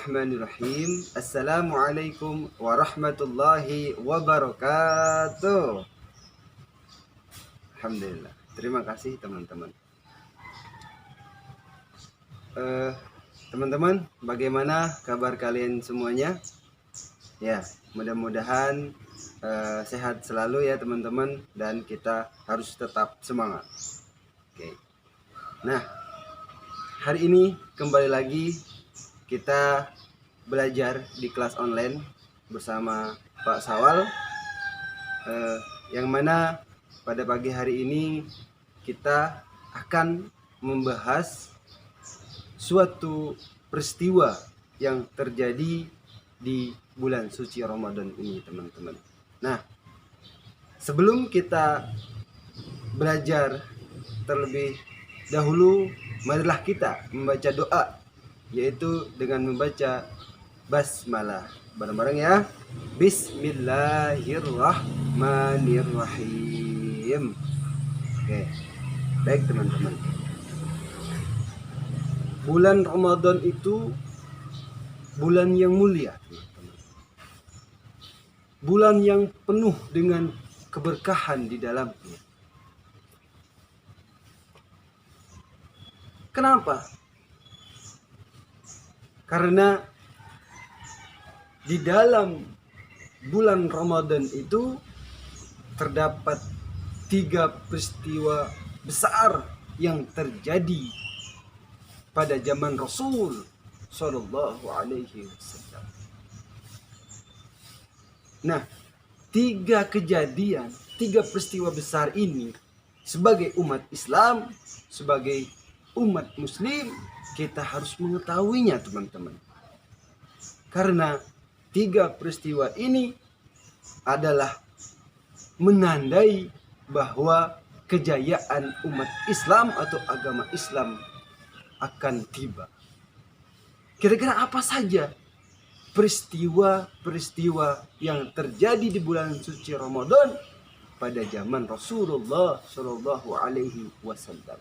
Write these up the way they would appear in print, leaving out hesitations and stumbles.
Bismillahirrahmanirrahim. Assalamualaikum warahmatullahi wabarakatuh. Alhamdulillah. Terima kasih teman-teman. Teman-teman, bagaimana kabar kalian semuanya? Ya, mudah-mudahan sehat selalu ya teman-teman, dan kita harus tetap semangat. Oke. Nah, hari ini kembali lagi kita belajar di kelas online bersama Pak Sawal, yang mana pada pagi hari ini kita akan membahas suatu peristiwa yang terjadi di bulan suci Ramadan ini teman-teman. Nah, sebelum kita belajar terlebih dahulu, marilah kita membaca doa, yaitu dengan membaca basmalah bareng-bareng ya. Bismillahirrahmanirrahim. Oke, baik teman-teman. Bulan Ramadan itu bulan yang mulia, teman-teman. Bulan yang penuh dengan keberkahan di dalamnya. Kenapa? Karena di dalam bulan Ramadan itu terdapat 3 peristiwa besar yang terjadi pada zaman Rasul Shallallahu Alaihi Wasallam. Nah, 3 kejadian, 3 peristiwa besar ini sebagai umat Islam, sebagai umat Muslim, kita harus mengetahuinya teman-teman. Karena 3 peristiwa ini adalah menandai bahwa kejayaan umat Islam atau agama Islam akan tiba. Kira-kira apa saja peristiwa-peristiwa yang terjadi di bulan suci Ramadan pada zaman Rasulullah Shallallahu Alaihi Wasallam?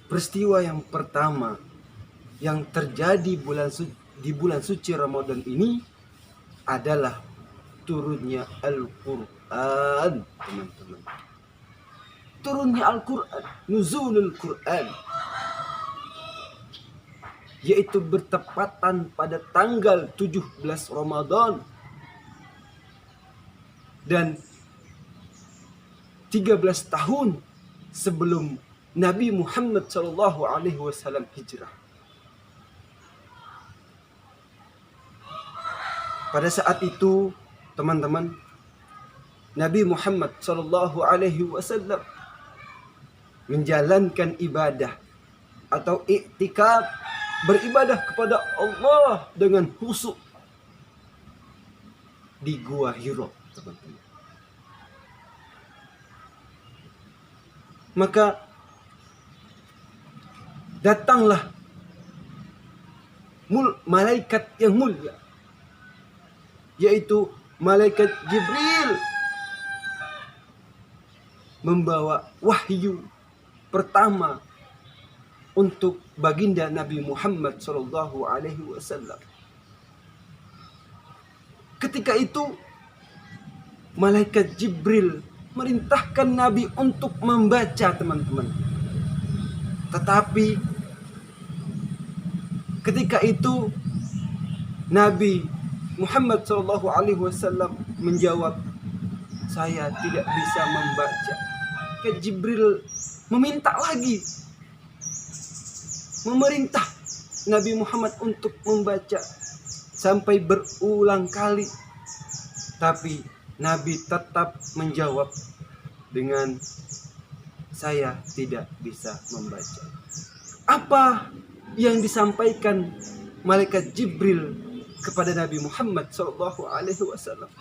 Peristiwa yang pertama yang terjadi di bulan suci Ramadan ini adalah turunnya Al-Quran, teman-teman. Turunnya Al-Quran, nuzulul Quran, yaitu bertepatan pada tanggal 17 Ramadan dan 13 tahun sebelum Nabi Muhammad Shallallahu Alaihi Wasallam hijrah. Pada saat itu, teman-teman, Nabi Muhammad Shallallahu Alaihi Wasallam menjalankan ibadah atau i'tikaf, beribadah kepada Allah dengan khusyuk di Gua Hira, teman-teman. Maka datanglah malaikat yang mulia, yaitu malaikat Jibril, membawa wahyu pertama untuk baginda Nabi Muhammad Shallallahu Alaihi Wasallam. Ketika itu malaikat Jibril merintahkan Nabi untuk membaca, teman-teman. Tetapi ketika itu Nabi Muhammad Shallallahu Alaihi Wasallam menjawab, saya tidak bisa membaca. Ke Jibril meminta lagi, memerintah Nabi Muhammad untuk membaca sampai berulang kali, tapi Nabi tetap menjawab dengan, saya tidak bisa membaca. Apa yang disampaikan malaikat Jibril kepada Nabi Muhammad Shallallahu Alaihi Wasallam?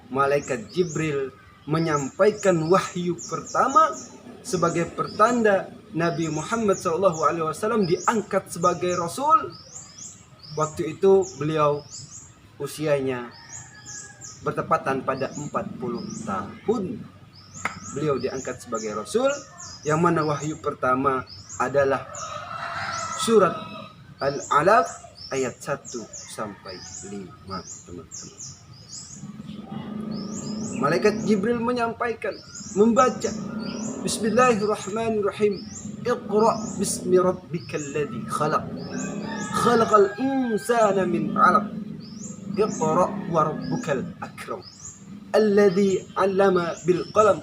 Malaikat Jibril menyampaikan wahyu pertama sebagai pertanda Nabi Muhammad Shallallahu Alaihi Wasallam diangkat sebagai Rasul. Waktu itu beliau usianya bertepatan pada 40 tahun. beliau diangkat sebagai Rasul, yang mana wahyu pertama adalah surat Al-Alaq ayat 1 sampai 5, teman-teman. Malaikat Jibril menyampaikan, membaca, Bismillahirrahmanirrahim. Iqra bismi rabbikal ladzi khalaq. Khalaqal insana min 'alaq. Iqra wa rabbukal akram. Alladzi 'allama bil qalam.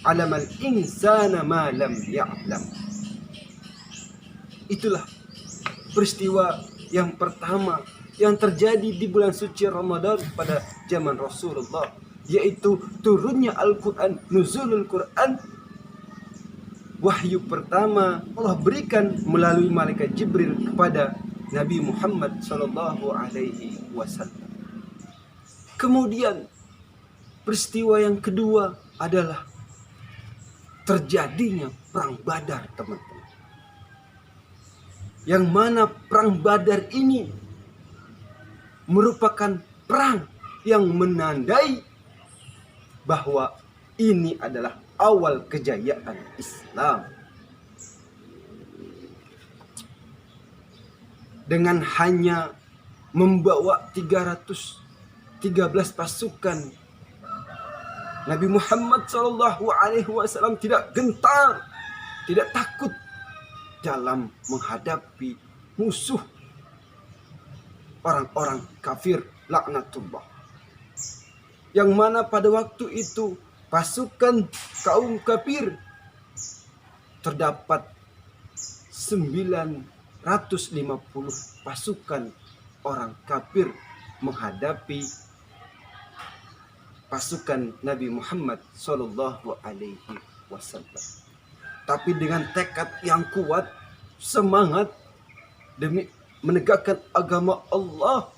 'Allamal insana ma lam ya'lam. Itulah peristiwa yang pertama yang terjadi di bulan suci Ramadan pada zaman Rasulullah, yaitu turunnya Al-Quran, nuzulul Quran. Wahyu pertama Allah berikan melalui malaikat Jibril kepada Nabi Muhammad SAW. Kemudian peristiwa yang kedua adalah terjadinya perang Badar, teman-teman. Yang mana perang Badar ini merupakan perang yang menandai bahwa ini adalah awal kejayaan Islam. Dengan hanya membawa 313 pasukan, Nabi Muhammad SAW tidak gentar, tidak takut dalam menghadapi musuh orang-orang kafir laknatullah. Yang mana pada waktu itu pasukan kaum kafir terdapat 950 pasukan orang kafir menghadapi pasukan Nabi Muhammad SAW. Tapi dengan tekad yang kuat, semangat demi menegakkan agama Allah,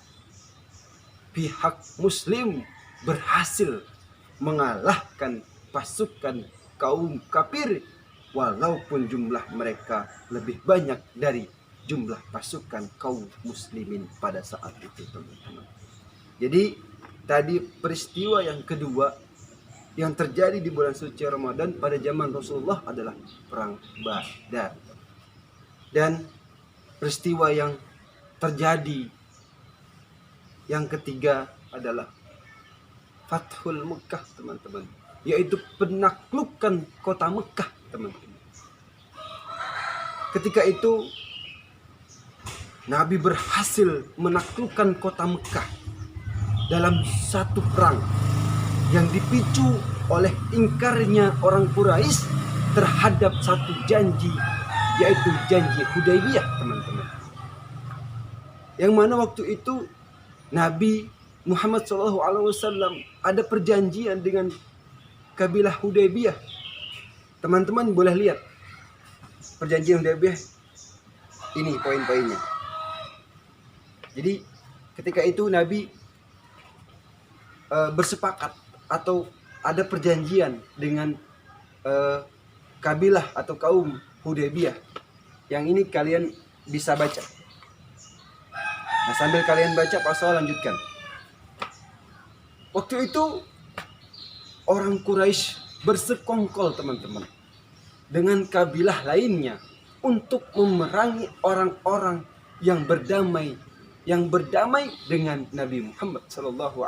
pihak Muslim berhasil mengalahkan pasukan kaum kafir, walaupun jumlah mereka lebih banyak dari jumlah pasukan kaum muslimin pada saat itu, teman-teman. Jadi tadi peristiwa yang kedua yang terjadi di bulan suci Ramadan pada zaman Rasulullah adalah perang Badar. Dan peristiwa yang terjadi yang ketiga adalah Fathul Mekah, teman-teman, yaitu penaklukan kota Mekah, teman-teman. Ketika itu Nabi berhasil menaklukkan kota Mekah dalam satu perang yang dipicu oleh ingkarnya orang Quraisy terhadap satu janji, yaitu janji Hudaybiyah, teman-teman. Yang mana waktu itu Nabi Muhammad SAW ada perjanjian dengan kabilah Hudaybiyah. Teman-teman boleh lihat perjanjian Hudaybiyah. Ini poin-poinnya. Jadi ketika itu Nabi bersepakat atau ada perjanjian dengan kabilah atau kaum Hudaybiyah. Yang ini kalian bisa baca. Nah, sambil kalian baca, Pak Soal lanjutkan. Waktu itu orang Quraisy bersekongkol, teman-teman, dengan kabilah lainnya untuk memerangi orang-orang yang berdamai dengan Nabi Muhammad SAW.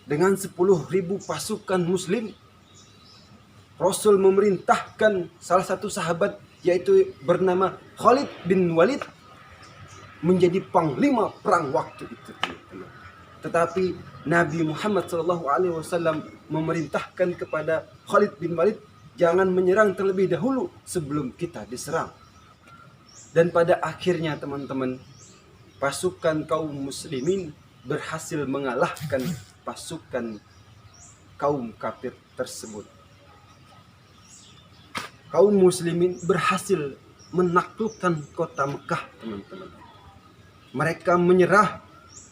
Dengan 10.000 pasukan Muslim, Rasul memerintahkan salah satu sahabat, yaitu bernama Khalid bin Walid, menjadi panglima perang waktu itu, teman-teman. Tetapi Nabi Muhammad SAW memerintahkan kepada Khalid bin Walid, jangan menyerang terlebih dahulu sebelum kita diserang. Dan pada akhirnya, teman-teman, pasukan kaum muslimin berhasil mengalahkan pasukan kaum kafir tersebut. Kaum muslimin berhasil menaklukkan kota Mekah, teman-teman. Mereka menyerah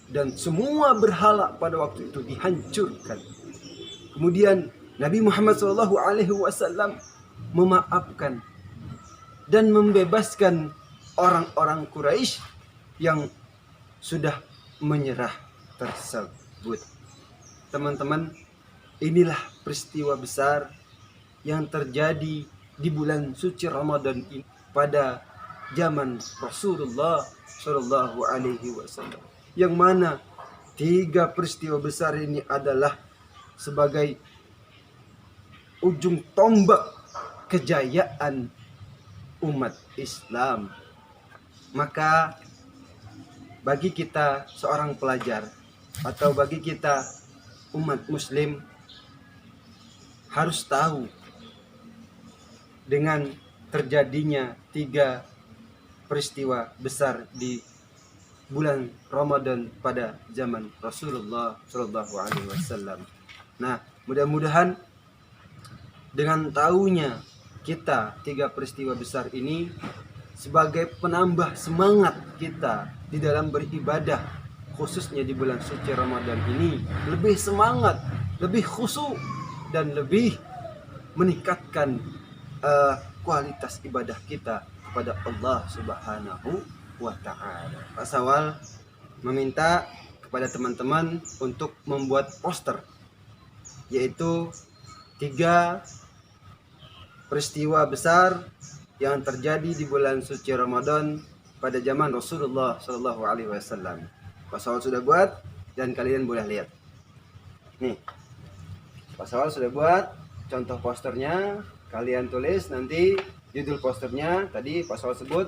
dan semua berhala pada waktu itu dihancurkan. Kemudian Nabi Muhammad SAW memaafkan dan membebaskan orang-orang Quraisy yang sudah menyerah tersebut. Teman-teman, inilah peristiwa besar yang terjadi di bulan suci Ramadan ini pada zaman Rasulullah Shallallahu Alaihi Wasallam, yang mana 3 peristiwa besar ini adalah sebagai ujung tombak kejayaan umat Islam. Maka bagi kita seorang pelajar atau bagi kita umat muslim harus tahu dengan terjadinya 3 peristiwa besar di bulan Ramadan pada zaman Rasulullah Shallallahu Alaihi Wasallam. Nah, mudah-mudahan dengan tahunya kita 3 peristiwa besar ini sebagai penambah semangat kita di dalam beribadah, khususnya di bulan suci Ramadan ini, lebih semangat, lebih khusyuk, dan lebih meningkatkan kualitas ibadah kita kepada Allah Subhanahu wa Ta'ala. Pak Syawal meminta kepada teman-teman untuk membuat poster, yaitu 3 peristiwa besar yang terjadi di bulan suci Ramadan pada zaman Rasulullah Shallallahu Alaihi Wasallam. Pak Syawal sudah buat dan kalian boleh lihat. Nih, Pak Syawal sudah buat contoh posternya. Kalian tulis nanti judul posternya tadi Pak Syawal sebut,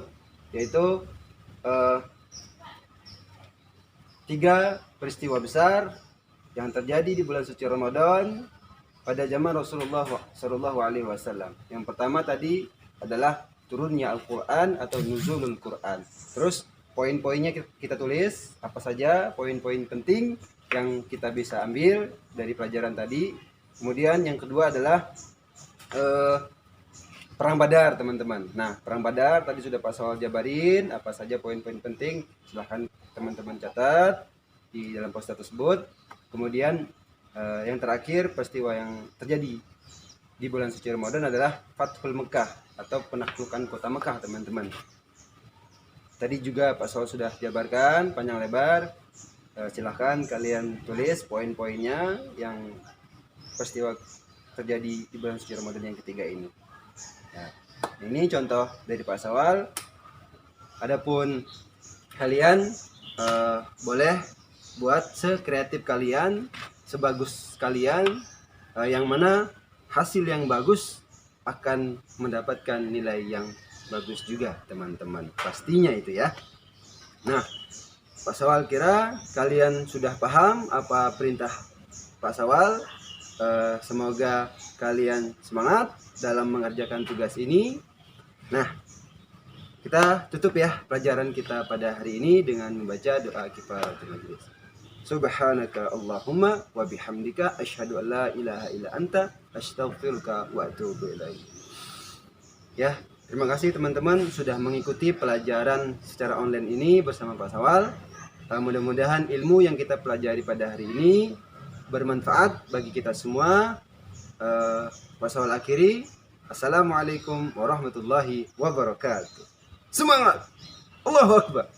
yaitu 3 peristiwa besar yang terjadi di bulan suci Ramadan pada zaman Rasulullah Shallallahu Alaihi Wasallam. Yang pertama tadi adalah turunnya Al-Quran atau nuzulul Quran. Terus poin-poinnya kita tulis apa saja poin-poin penting yang kita bisa ambil dari pelajaran tadi. Kemudian yang kedua adalah Perang Badar, teman-teman. Nah, Perang Badar tadi sudah Pak Syawal jabarin apa saja poin-poin penting. Silahkan teman-teman catat di dalam poster tersebut. Kemudian yang terakhir peristiwa yang terjadi di bulan suci Ramadan adalah Fathul Mekah atau penaklukan kota Mekah, teman-teman. Tadi juga Pak Syawal sudah jabarkan panjang lebar. Silahkan kalian tulis poin-poinnya yang peristiwa terjadi di bulan suci Ramadan yang ketiga ini. Nah, ini contoh dari Pak Syawal. Adapun kalian boleh buat sekreatif kalian, sebagus kalian, yang mana hasil yang bagus akan mendapatkan nilai yang bagus juga, teman-teman. Pastinya itu ya. Nah, Pak Syawal kira kalian sudah paham apa perintah Pak Syawal. Semoga kalian semangat dalam mengerjakan tugas ini. Nah, kita tutup ya pelajaran kita pada hari ini dengan membaca doa kifaratul majlis. Subhanaka Allahumma wa bihamdika asyhadu an la ilaha illa anta astaghfiruka wa atubu ilaik. Ya, terima kasih teman-teman sudah mengikuti pelajaran secara online ini bersama Pak Syawal. Mudah-mudahan ilmu yang kita pelajari pada hari ini bermanfaat bagi kita semua. Pak Syawal akhiri. Assalamualaikum warahmatullahi wabarakatuh. Semangat! Allahu Akbar!